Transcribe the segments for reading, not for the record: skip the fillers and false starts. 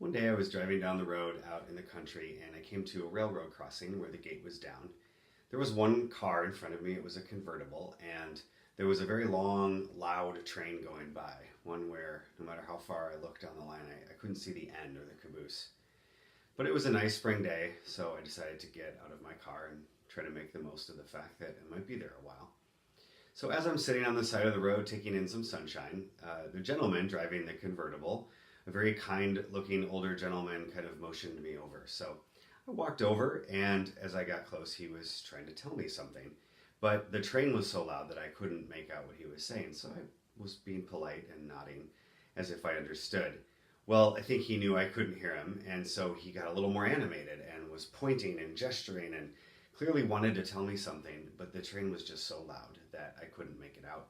One day I was driving down the road out in the country and I came to a railroad crossing where the gate was down. There was one car in front of me, it was a convertible, and there was a very long, loud train going by, one where no matter how far I looked down the line, I couldn't see the end or the caboose. But it was a nice spring day, so I decided to get out of my car and try to make the most of the fact that it might be there a while. So as I'm sitting on the side of the road taking in some sunshine, the gentleman driving the convertible, a very kind looking older gentleman, kind of motioned me over. So I walked over, and as I got close, he was trying to tell me something. But the train was so loud that I couldn't make out what he was saying, so I was being polite and nodding as if I understood. Well, I think he knew I couldn't hear him, and so he got a little more animated and was pointing and gesturing and clearly wanted to tell me something, but the train was just so loud that I couldn't make it out.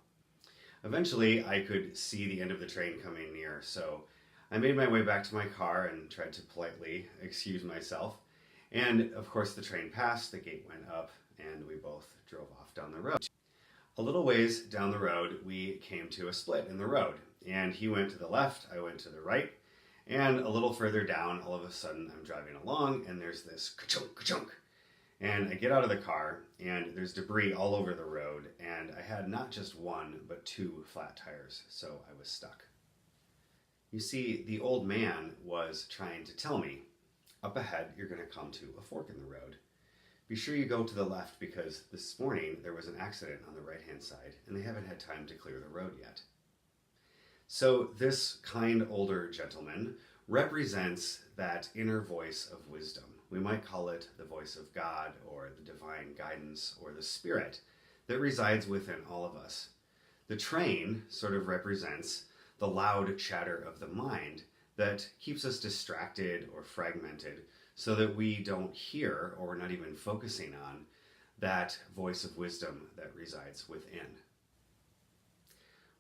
Eventually, I could see the end of the train coming near, so I made my way back to my car and tried to politely excuse myself. And of course, the train passed, the gate went up, and we both drove off down the road. A little ways down the road, we came to a split in the road, and he went to the left, I went to the right, and a little further down, all of a sudden, I'm driving along, and there's this ka-chunk, ka-chunk. And I get out of the car, and there's debris all over the road, and I had not just one, but two flat tires, so I was stuck. You see, the old man was trying to tell me, up ahead, you're going to come to a fork in the road. Be sure you go to the left because this morning there was an accident on the right-hand side, and they haven't had time to clear the road yet. So this kind older gentleman represents that inner voice of wisdom. We might call it the voice of God or the divine guidance or the spirit that resides within all of us. The train sort of represents the loud chatter of the mind that keeps us distracted or fragmented so that we don't hear or we're not even focusing on that voice of wisdom that resides within.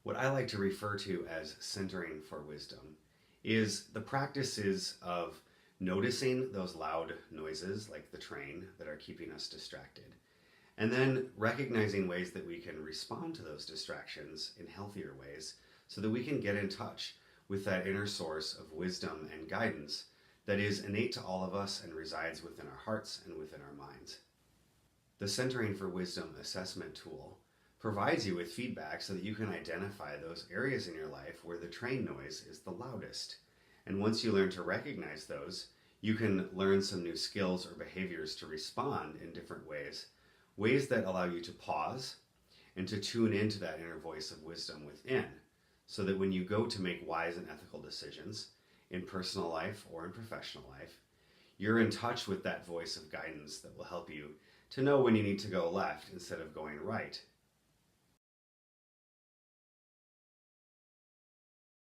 What I like to refer to as centering for wisdom is the practices of noticing those loud noises like the train that are keeping us distracted, and then recognizing ways that we can respond to those distractions in healthier ways so that we can get in touch with that inner source of wisdom and guidance that is innate to all of us and resides within our hearts and within our minds. The Centering for Wisdom assessment tool provides you with feedback so that you can identify those areas in your life where the train noise is the loudest. And once you learn to recognize those, you can learn some new skills or behaviors to respond in different ways, ways that allow you to pause and to tune into that inner voice of wisdom within, so that when you go to make wise and ethical decisions in personal life or in professional life, you're in touch with that voice of guidance that will help you to know when you need to go left instead of going right,